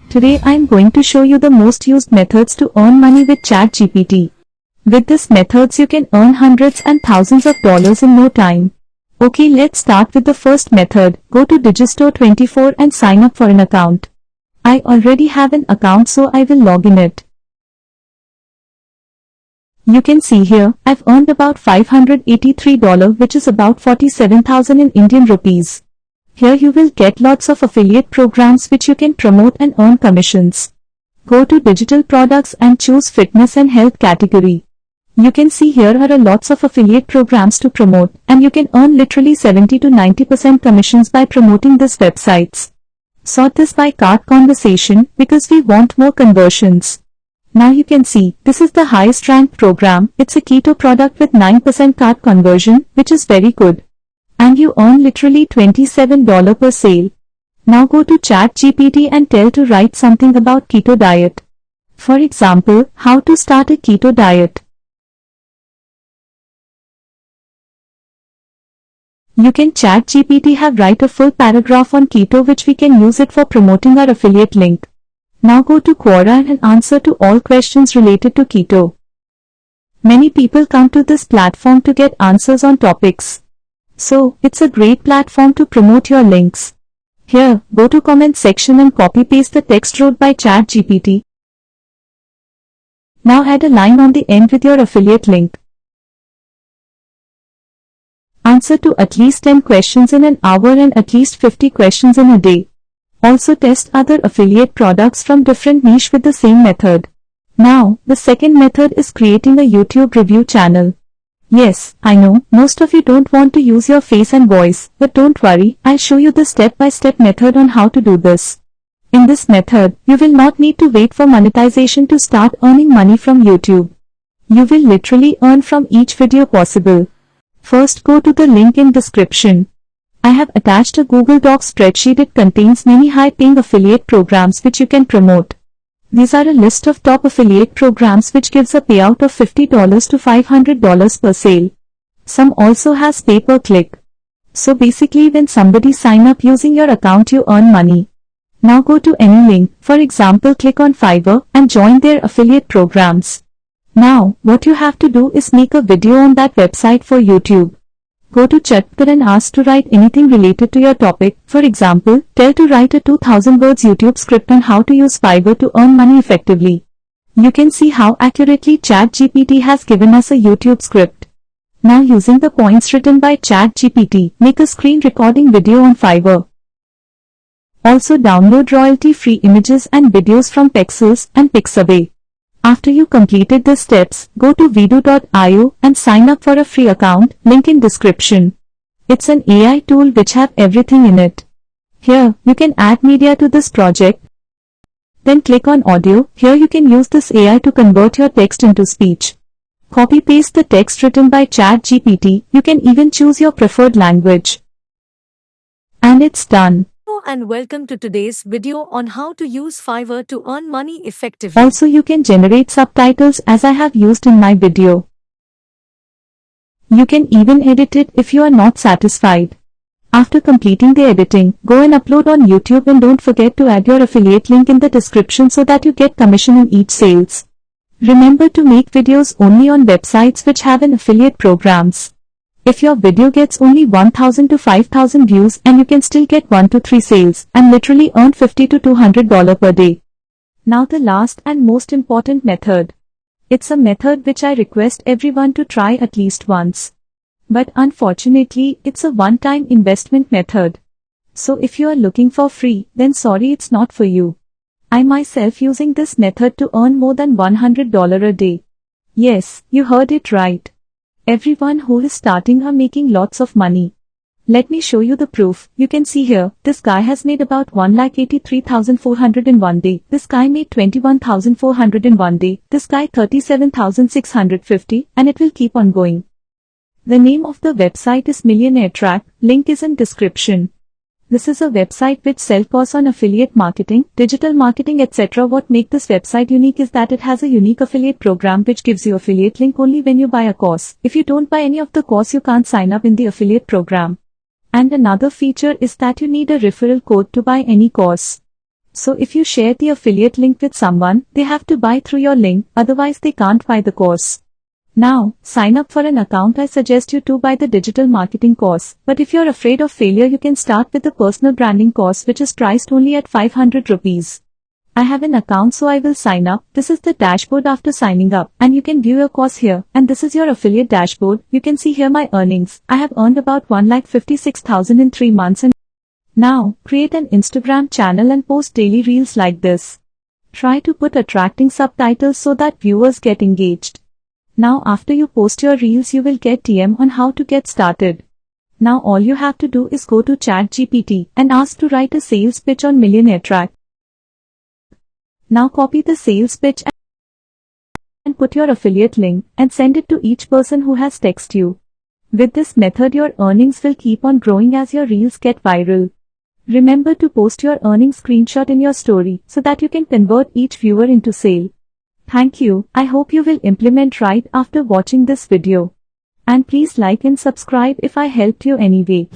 Today I am going to show you the most used methods to earn money with ChatGPT. With these methods you can earn hundreds and thousands of dollars in no time. Okay, let's start with the first method. Go to Digistore24 and sign up for an account. I already have an account, so I will log in it. You can see here, I've earned about $583, which is about 47,000 in Indian rupees. Here you will get lots of affiliate programs which you can promote and earn commissions. Go to digital products and choose fitness and health category. You can see here are lots of affiliate programs to promote, and you can earn literally 70 to 90% commissions by promoting these websites. Sort this by cart conversation because we want more conversions. Now you can see, this is the highest ranked program. It's a keto product with 9% cart conversion, which is very good. And you earn literally $27 per sale. Now go to ChatGPT and tell to write something about keto diet. For example, how to start a keto diet. You can ChatGPT have write a full paragraph on keto, which we can use it for promoting our affiliate link. Now go to Quora and answer to all questions related to keto. Many people come to this platform to get answers on topics. So, it's a great platform to promote your links. Here, go to comment section and copy paste the text wrote by ChatGPT. Now add a line on the end with your affiliate link. Answer to at least 10 questions in an hour and at least 50 questions in a day. Also test other affiliate products from different niche with the same method. Now, the second method is creating a YouTube review channel. Yes, I know, most of you don't want to use your face and voice, but don't worry, I'll show you the step-by-step method on how to do this. In this method, you will not need to wait for monetization to start earning money from YouTube. You will literally earn from each video possible. First, go to the link in description. I have attached a Google Docs spreadsheet. It contains many high-paying affiliate programs which you can promote. These are a list of top affiliate programs which gives a payout of $50 to $500 per sale. Some also has pay-per-click. So basically when somebody sign up using your account you earn money. Now go to any link, for example click on Fiverr and join their affiliate programs. Now, what you have to do is make a video on that website for YouTube. Go to ChatGPT and ask to write anything related to your topic. For example, tell to write a 2000 words YouTube script on how to use Fiverr to earn money effectively. You can see how accurately ChatGPT has given us a YouTube script. Now using the points written by ChatGPT, make a screen recording video on Fiverr. Also download royalty-free images and videos from Pexels and Pixabay. After you completed the steps, go to Vidu.io and sign up for a free account, link in description. It's an AI tool which have everything in it. Here, you can add media to this project. Then click on audio. Here you can use this AI to convert your text into speech. Copy paste the text written by ChatGPT. You can even choose your preferred language. And it's done. Hello and welcome to today's video on how to use Fiverr to earn money effectively. Also you can generate subtitles as I have used in my video. You can even edit it if you are not satisfied. After completing the editing, go and upload on YouTube and don't forget to add your affiliate link in the description so that you get commission in each sales. Remember to make videos only on websites which have an affiliate programs. If your video gets only 1000 to 5000 views and you can still get 1 to 3 sales and literally earn $50 to $200 per day. Now the last and most important method. It's a method which I request everyone to try at least once. But unfortunately, it's a one-time investment method. So if you are looking for free, then sorry, it's not for you. I myself using this method to earn more than $100 a day. Yes, you heard it right. Everyone who is starting are making lots of money. Let me show you the proof. You can see here, this guy has made about 1,83,400 in one day. This guy made 21,400 in one day. This guy 37,650, and it will keep on going. The name of the website is Millionaire Track. Link is in description. This is a website which sells course on affiliate marketing, digital marketing, etc. What makes this website unique is that it has a unique affiliate program which gives you affiliate link only when you buy a course. If you don't buy any of the course, you can't sign up in the affiliate program. And another feature is that you need a referral code to buy any course. So if you share the affiliate link with someone, they have to buy through your link, otherwise they can't buy the course. Now, sign up for an account. I suggest you to buy the digital marketing course, but if you're afraid of failure you can start with the personal branding course which is priced only at 500 rupees. I have an account so I will sign up. This is the dashboard after signing up, and you can view your course here, and this is your affiliate dashboard. You can see here my earnings. I have earned about 1,56,000 in 3 months. And now, create an Instagram channel and post daily reels like this. Try to put attracting subtitles so that viewers get engaged. Now after you post your reels you will get DM on how to get started. Now all you have to do is go to ChatGPT and ask to write a sales pitch on Millionaire Track. Now copy the sales pitch and put your affiliate link and send it to each person who has texted you. With this method your earnings will keep on growing as your reels get viral. Remember to post your earnings screenshot in your story so that you can convert each viewer into sale. Thank you. I hope you will implement right after watching this video. And please like and subscribe if I helped you anyway.